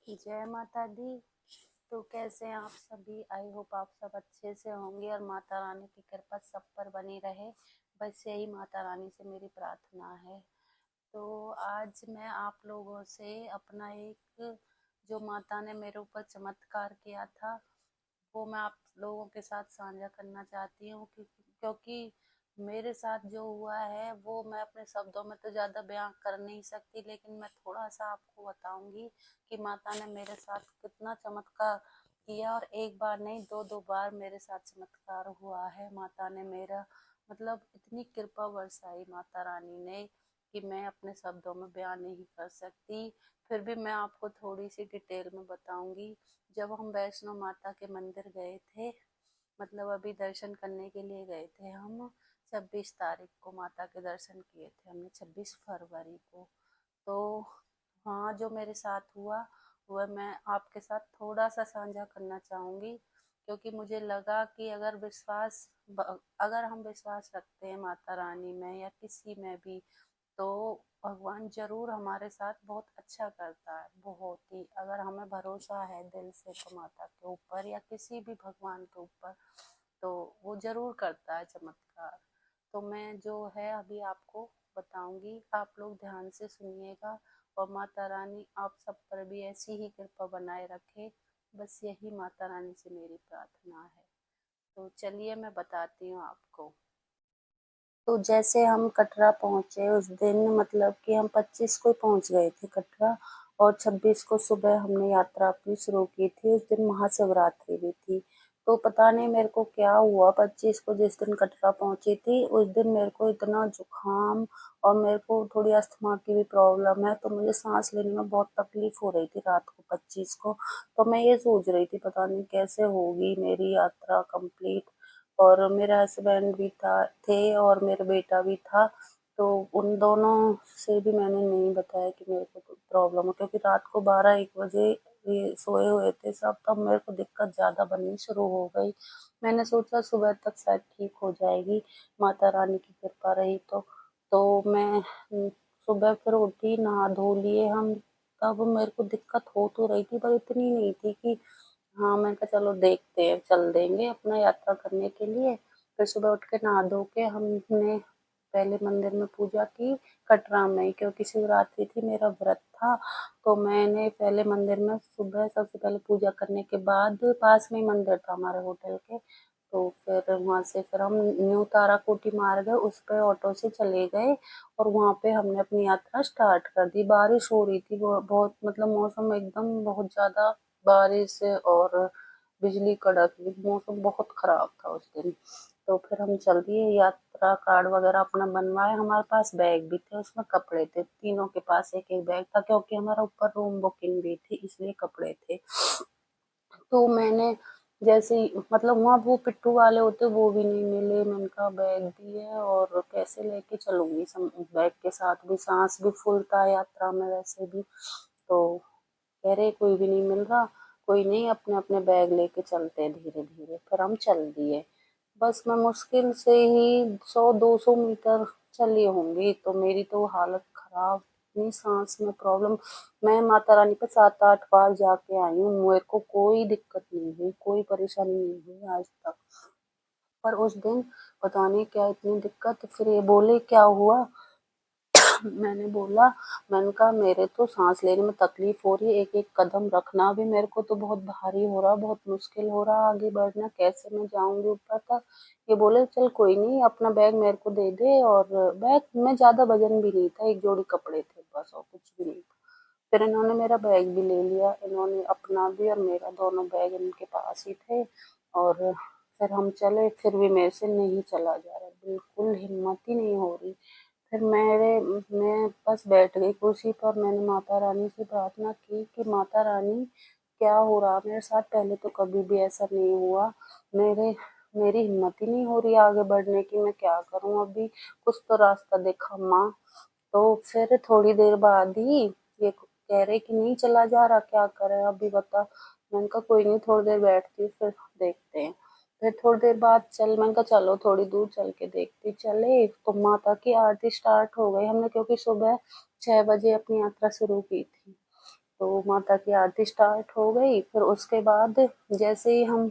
जय माता दी। तो कैसे हैं आप सभी? आई होप आप सब अच्छे से होंगे और माता रानी की कृपा सब पर बनी रहे। बस यही माता रानी से मेरी प्रार्थना है। तो आज मैं आप लोगों से अपना एक जो माता ने मेरे ऊपर चमत्कार किया था वो मैं आप लोगों के साथ साझा करना चाहती हूँ, क्योंकि मेरे साथ जो हुआ है वो मैं अपने शब्दों में तो ज़्यादा बयां कर नहीं सकती, लेकिन मैं थोड़ा सा आपको बताऊंगी कि माता ने मेरे साथ कितना चमत्कार किया। और एक बार नहीं, दो दो बार मेरे साथ चमत्कार हुआ है। माता ने मेरा मतलब इतनी कृपा बरसाई माता रानी ने कि मैं अपने शब्दों में बयान नहीं कर सकती। फिर भी मैं आपको थोड़ी सी डिटेल में बताऊंगी। जब हम वैष्णो माता के मंदिर गए थे, मतलब अभी दर्शन करने के लिए गए थे हम, 26 तारीख को माता के दर्शन किए थे हमने, 26 फरवरी को। तो हाँ, जो मेरे साथ हुआ वह मैं आपके साथ थोड़ा सा साझा करना चाहूँगी, क्योंकि मुझे लगा कि अगर हम विश्वास रखते हैं माता रानी में या किसी में भी, तो भगवान जरूर हमारे साथ बहुत अच्छा करता है। बहुत ही, अगर हमें भरोसा है दिल से तो माता के ऊपर या किसी भी भगवान के ऊपर, तो वो जरूर करता है चमत्कार। तो मैं जो है अभी आपको बताऊंगी, आप लोग ध्यान से सुनिएगा और माता रानी आप सब पर भी ऐसी ही कृपा बनाए रखे। बस यही माता रानी से मेरी प्रार्थना है। तो चलिए मैं बताती हूँ आपको। तो जैसे हम कटरा पहुंचे उस दिन, मतलब कि हम 25 को पहुंच गए थे कटरा, और 26 को सुबह हमने यात्रा अपनी शुरू की थी। उस दिन महाशिवरात्रि भी थी। तो पता नहीं मेरे को क्या हुआ, 25 को जिस दिन कटरा पहुंची थी उस दिन मेरे को इतना जुकाम, और मेरे को थोड़ी अस्थमा की भी प्रॉब्लम है, तो मुझे सांस लेने में बहुत तकलीफ हो रही थी रात को 25 को। तो मैं ये सोच रही थी पता नहीं कैसे होगी मेरी यात्रा कंप्लीट। और मेरे हस्बैंड भी थे और मेरा बेटा भी था। तो उन दोनों से भी मैंने नहीं बताया कि मेरे को प्रॉब्लम है, क्योंकि रात को 12-1 बजे ये सोए हुए थे सब, तब मेरे को दिक्कत ज़्यादा बननी शुरू हो गई। मैंने सोचा सुबह तक शायद ठीक हो जाएगी, माता रानी की कृपा रही तो मैं सुबह फिर उठी, नहा धो लिए हम। तब मेरे को दिक्कत हो तो रही थी पर इतनी नहीं थी कि हाँ, मैं कहा चलो देखते हैं, चल देंगे अपना यात्रा करने के लिए। फिर सुबह उठ के नहा धो के हमने पहले मंदिर में पूजा की, कटरा में ही, क्योंकि शिवरात्रि थी, मेरा व्रत था। तो मैंने पहले मंदिर में सुबह सबसे पहले पूजा करने के बाद, पास में ही मंदिर था हमारे होटल के, तो फिर वहाँ से फिर हम न्यू ताराकोटी मार्ग है उस पे ऑटो से चले गए। और वहाँ पे हमने अपनी यात्रा स्टार्ट कर दी। बारिश हो रही थी बहुत, मतलब मौसम एकदम बहुत ज़्यादा बारिश और बिजली कड़क, मौसम बहुत खराब था उस दिन। तो फिर हम चल दिए, यात्रा कार्ड वगैरह अपना बनवाए, हमारे पास बैग भी थे, उसमें कपड़े थे, तीनों के पास एक एक बैग था, क्योंकि हमारा ऊपर रूम बुकिंग भी थी इसलिए कपड़े थे। तो मैंने जैसे ही, मतलब वहाँ वो पिट्ठू वाले होते वो भी नहीं मिले। मैंने कहा बैग भी है और कैसे लेके चलूंगी, बैग के साथ भी, सांस भी फूल था यात्रा में वैसे भी। तो कह रहे कोई भी नहीं मिल रहा, कोई नहीं, अपने अपने बैग लेके चलते हैं धीरे धीरे। फिर हम चल दिए। बस मैं मुश्किल से ही 100-200 मीटर चली होंगी तो मेरी तो हालत खराब, इतनी सांस में प्रॉब्लम। मैं माता रानी पे 7-8 बार जाके आई हूँ, मेरे को कोई दिक्कत नहीं हुई, कोई परेशानी नहीं हुई आज तक। पर उस दिन पता नहीं क्या इतनी दिक्कत। फिर ये बोले क्या हुआ, मैंने बोला, मैंने कहा मेरे तो सांस लेने में तकलीफ हो रही है, एक एक कदम रखना भी मेरे को तो बहुत भारी हो रहा, बहुत मुश्किल हो रहा आगे बढ़ना, कैसे मैं जाऊंगी ऊपर तक। ये बोले चल कोई नहीं, अपना बैग मेरे को दे दे। और बैग में ज्यादा वजन भी नहीं था, एक जोड़ी कपड़े थे बस, और कुछ भी नहीं था। फिर इन्होंने मेरा बैग भी ले लिया, इन्होंने अपना भी और मेरा, दोनों बैग इनके पास ही थे। और फिर हम चले, फिर भी मेरे से नहीं चला जा रहा, बिल्कुल हिम्मत ही नहीं हो रही। फिर मैं बस बैठ गई कुर्सी पर। मैंने माता रानी से प्रार्थना की कि माता रानी क्या हो रहा मेरे साथ, पहले तो कभी भी ऐसा नहीं हुआ। मेरे मेरी हिम्मत ही नहीं हो रही आगे बढ़ने की, मैं क्या करूं अभी, कुछ तो रास्ता दिखा माँ। तो फिर थोड़ी देर बाद ही ये कह रहे कि नहीं चला जा रहा, क्या करें अभी बता। मैंने कहा कोई नहीं, थोड़ी देर बैठती हूँ फिर देखते हैं। फिर थोड़ी देर बाद मैंने कहा चलो थोड़ी दूर चल के देखते। चले तो माता की आरती स्टार्ट हो गई। हमने क्योंकि सुबह 6 बजे अपनी यात्रा शुरू की थी, तो माता की आरती स्टार्ट हो गई। फिर उसके बाद जैसे ही हम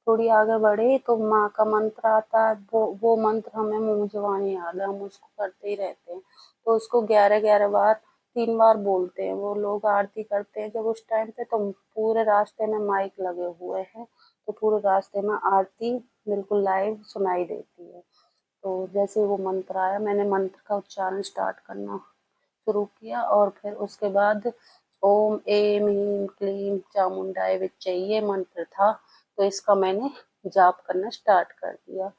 थोड़ी आगे बढ़े तो माँ का मंत्र आता है, वो मंत्र हमें मुँह जुबानी याद है, हम उसको करते ही रहते हैं। तो उसको 11-11 बार 3 बार बोलते हैं वो लोग, आरती करते हैं जब उस टाइम पे, तो पूरे रास्ते में माइक लगे हुए हैं, तो पूरे रास्ते में आरती बिल्कुल लाइव सुनाई देती है। तो जैसे वो मंत्र आया, मैंने मंत्र का उच्चारण स्टार्ट करना शुरू किया, और फिर उसके बाद ओम ऐं ह्रीं क्लीं चामुंडाय विच्चे ये मंत्र था, तो इसका मैंने जाप करना स्टार्ट कर दिया।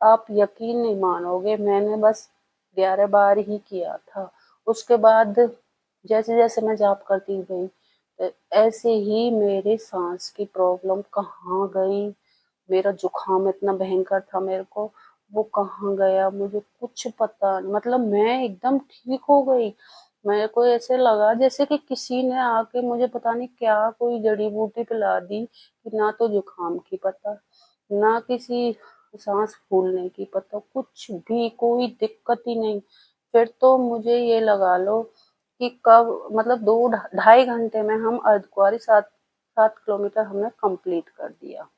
आप यकीन नहीं मानोगे, मैंने बस 11 बार ही किया था। उसके बाद जैसे जैसे मैं जाप करती गई, ऐसे ही मेरे सांस की प्रॉब्लम कहाँ गई, मेरा जुकाम इतना भयंकर था मेरे को, वो कहाँ गया मुझे कुछ पता नहीं, मतलब मैं एकदम ठीक हो गई। मेरे को ऐसे लगा जैसे कि किसी ने आके मुझे पता नहीं क्या कोई जड़ी बूटी पिला दी, कि ना तो जुकाम की पता, ना किसी सांस फूलने की पता, कुछ भी कोई दिक्कत ही नहीं। फिर तो मुझे ये लगा लो कि कब मतलब 2 ढाई घंटे में हम अर्धकुंवारी 7 किलोमीटर हमने कंप्लीट कर दिया।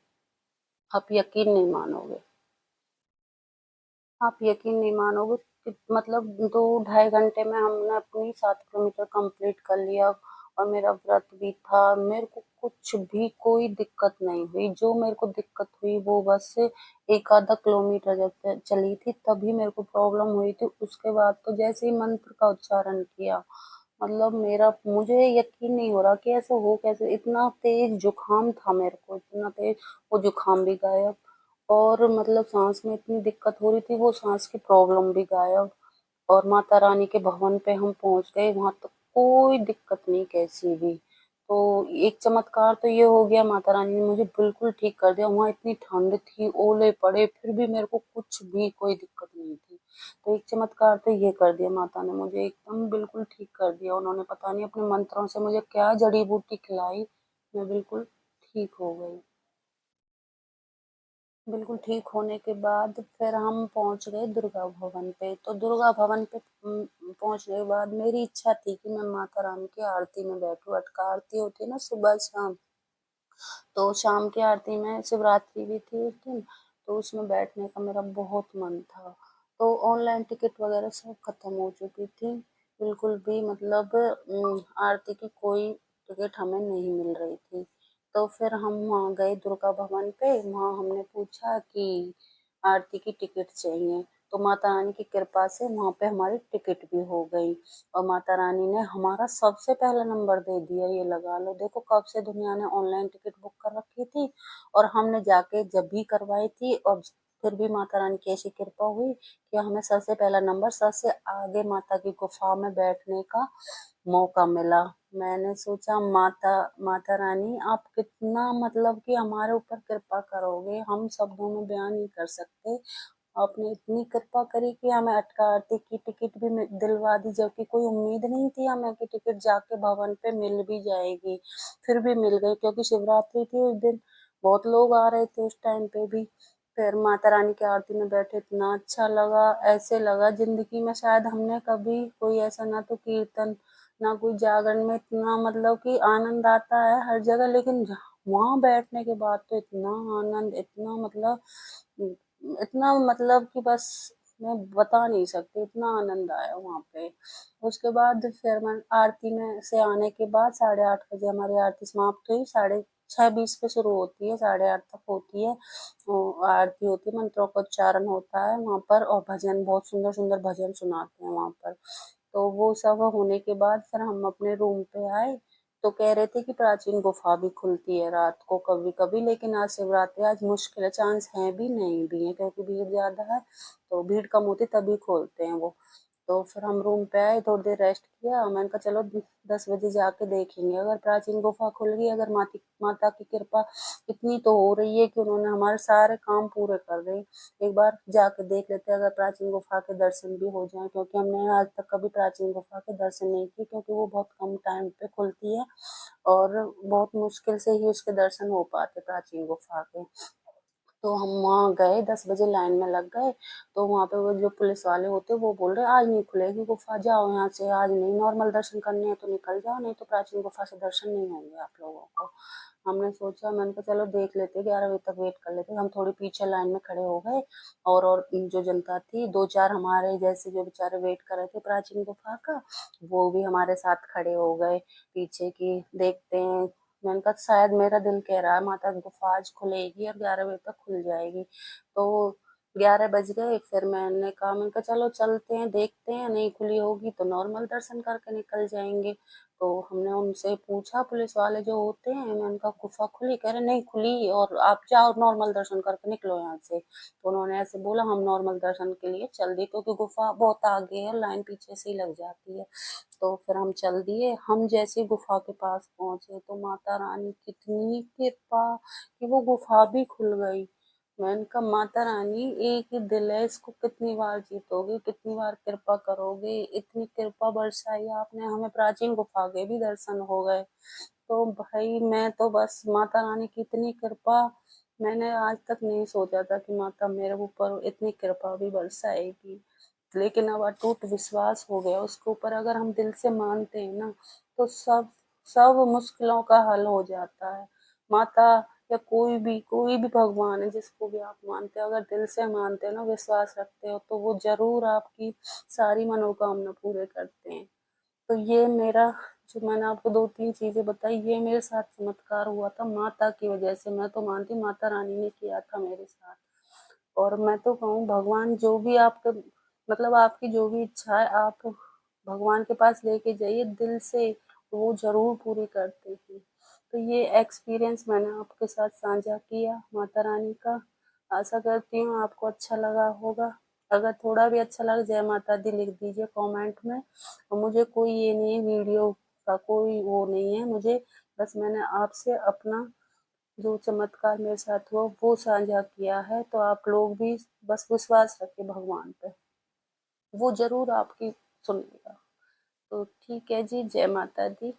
आप यकीन नहीं मानोगे, आप यकीन नहीं मानोगे कि मतलब 2 ढाई घंटे में हमने अपनी 7 किलोमीटर कंप्लीट कर लिया, और मेरा व्रत भी था, मेरे को कुछ भी कोई दिक्कत नहीं हुई। जो मेरे को दिक्कत हुई वो बस 1 आधा किलोमीटर जब चली थी तभी मेरे को प्रॉब्लम हुई थी। उसके बाद तो जैसे ही मंत्र का उच्चारण किया, मतलब मेरा मुझे यकीन नहीं हो रहा कि ऐसे हो कैसे, इतना तेज जुकाम था मेरे को, इतना तेज, वो जुकाम भी गायब, और मतलब सांस में इतनी दिक्कत हो रही थी, वो सांस की प्रॉब्लम भी गायब। और माता रानी के भवन पे हम पहुंच गए, वहां तो कोई दिक्कत नहीं कैसी भी। तो एक चमत्कार तो ये हो गया, माता रानी ने मुझे बिल्कुल ठीक कर दिया। वहां इतनी ठंड थी, ओले पड़े, फिर भी मेरे को कुछ भी कोई दिक्कत नहीं थी। तो एक चमत्कार तो ये कर दिया, माता ने मुझे एकदम बिल्कुल ठीक कर दिया। उन्होंने पता नहीं अपने मंत्रों से मुझे क्या जड़ी बूटी खिलाई, मैं बिल्कुल ठीक हो गई। बिल्कुल ठीक होने के बाद फिर हम पहुंच गए दुर्गा भवन पे। तो दुर्गा भवन पे पहुंचने के बाद मेरी इच्छा थी कि मैं माता रानी की आरती में बैठूं। अटका आरती होती है ना सुबह शाम, तो शाम की आरती में शिवरात्रि भी थी उस दिन, तो उसमें बैठने का मेरा बहुत मन था। तो ऑनलाइन टिकट वगैरह सब खत्म हो चुकी थी, बिल्कुल भी मतलब आरती की कोई टिकट हमें नहीं मिल रही थी। तो फिर हम वहाँ गए दुर्गा भवन पे, वहाँ हमने पूछा कि आरती की टिकट चाहिए, तो माता रानी की कृपा से वहाँ पे हमारी टिकट भी हो गई, और माता रानी ने हमारा सबसे पहला नंबर दे दिया। ये लगा लो, देखो कब से दुनिया ने ऑनलाइन टिकट बुक कर रखी थी, और हमने जाके जब भी करवाई थी, और फिर भी माता रानी की ऐसी कृपा हुई कि हमें सबसे पहला नंबर, सबसे आगे माता की गुफा में बैठने का मौका मिला। मैंने सोचा माता माता रानी आप कितना मतलब कि हमारे ऊपर कृपा करोगे, हम शब्दों में बयान नहीं कर सकते। आपने इतनी कृपा करी कि हमें अटका आरती की टिकट भी दिलवा दी, जबकि कोई उम्मीद नहीं थी हमें कि टिकट जाके भवन पे मिल भी जाएगी। फिर भी मिल गई, क्योंकि शिवरात्रि थी उस दिन, बहुत लोग आ रहे थे उस टाइम पे भी। फिर माता रानी की आरती में बैठे, इतना अच्छा लगा, ऐसे लगा जिंदगी में शायद हमने कभी कोई ऐसा, ना तो कीर्तन ना कोई जागरण में इतना मतलब कि आनंद आता है हर जगह, लेकिन वहां बैठने के बाद तो इतना आनंद, इतना मतलब कि बस मैं बता नहीं सकती, इतना आनंद आया वहां पे। उसके बाद फिर मैं आरती में से आने के बाद 8:30 बजे हमारी आरती समाप्त हुई। 6:20 पे शुरू होती है, 8:30 तक होती है। आरती होती है, मंत्रों का उच्चारण होता है वहां पर, और भजन, बहुत सुंदर सुंदर भजन सुनाते हैं वहां पर। तो वो सब होने के बाद फिर हम अपने रूम पे आए। तो कह रहे थे कि प्राचीन गुफा भी खुलती है रात को कभी कभी, लेकिन आज शिवरात्रि, आज मुश्किल है, चांस है भी नहीं भी है, क्योंकि भीड़ ज्यादा है, तो भीड़ कम होती तभी खोलते हैं वो। तो फिर हम रूम पे आए, थोड़ी देर रेस्ट किया, मैंने कहा चलो 10 बजे जाके देखेंगे अगर प्राचीन गुफा खुल गई, अगर माता की कृपा इतनी तो हो रही है कि उन्होंने हमारे सारे काम पूरे कर रहे, एक बार जाके देख लेते हैं, अगर प्राचीन गुफा के दर्शन भी हो जाए, क्योंकि हमने आज तक कभी प्राचीन गुफा के दर्शन नहीं किए, क्योंकि वो बहुत कम टाइम पे खुलती है, और बहुत मुश्किल से ही उसके दर्शन हो पाते प्राचीन गुफा के। तो हम वहाँ गए, 10 बजे लाइन में लग गए। तो वहाँ पे वो जो पुलिस वाले होते वो बोल रहे आज नहीं खुलेगी गुफा, जाओ यहाँ से, आज नहीं, नॉर्मल दर्शन करने हैं तो निकल जाओ, नहीं तो प्राचीन गुफा से दर्शन नहीं होंगे आप लोगों को। हमने सोचा, मैंने कहा चलो देख लेते, 11 बजे तक वेट कर लेते। हम थोड़ी पीछे लाइन में खड़े हो गए, और जो जनता थी, दो चार हमारे जैसे जो बेचारे वेट कर रहे थे प्राचीन गुफा का, वो भी हमारे साथ खड़े हो गए पीछे की देखते हैं। मैंने कहा शायद मेरा दिल कह रहा है माता गुफा आज खुलेगी और 11 बजे तक खुल जाएगी। तो 11 बज गए, फिर मैंने कहा चलो चलते हैं, देखते हैं, नहीं खुली होगी तो नॉर्मल दर्शन करके निकल जाएंगे। तो हमने उनसे पूछा, पुलिस वाले जो होते हैं, मैंने कहा गुफा खुली? कह रहे नहीं खुली, और आप जाओ नॉर्मल दर्शन करके निकलो यहाँ से। तो उन्होंने ऐसे बोला, हम नॉर्मल दर्शन के लिए चल दिए, क्योंकि गुफा बहुत आगे है, लाइन पीछे से ही लग जाती है। तो फिर हम चल दिए। हम जैसे गुफा के पास पहुंचे तो माता रानी कितनी कृपा कि वो गुफा भी खुल गई। मैंने कहा माता रानी एक ही दिल है, इसको कितनी बार जीतोगे, कितनी बार कृपा करोगे, इतनी कृपा बरसाई आपने, हमें प्राचीन गुफा के भी दर्शन हो गए। तो भाई मैं तो बस माता रानी की इतनी कृपा, मैंने आज तक नहीं सोचा था कि माता मेरे ऊपर इतनी कृपा भी बरसाएगी। लेकिन अब अटूट विश्वास हो गया उसके ऊपर, अगर हम दिल से मानते हैं ना तो सब सब मुश्किलों का हल हो जाता है। माता या कोई भी भगवान है, जिसको भी आप मानते हो, अगर दिल से मानते हो ना, विश्वास रखते हो, तो वो जरूर आपकी सारी मनोकामना पूरे करते हैं। तो ये मेरा, जो मैंने आपको दो तीन चीजें बताई, ये मेरे साथ चमत्कार हुआ था माता की वजह से। मैं तो मानती माता रानी ने किया था मेरे साथ। और मैं तो कहूँ, भगवान जो भी आपके, मतलब आपकी जो भी इच्छा है, आप भगवान के पास लेके जाइए दिल से, वो जरूर पूरी करते हैं। तो ये एक्सपीरियंस मैंने आपके साथ साझा किया माता रानी का। आशा करती हूँ आपको अच्छा लगा होगा। अगर थोड़ा भी अच्छा लगा, जय माता दी लिख दीजिए कमेंट में। और मुझे कोई ये नहीं है, वीडियो का कोई वो नहीं है मुझे, बस मैंने आपसे अपना जो चमत्कार मेरे साथ हुआ वो साझा किया है। तो आप लोग भी बस विश्वास रखें भगवान पे, वो जरूर आपकी सुनेगा। तो ठीक है जी, जय माता दी।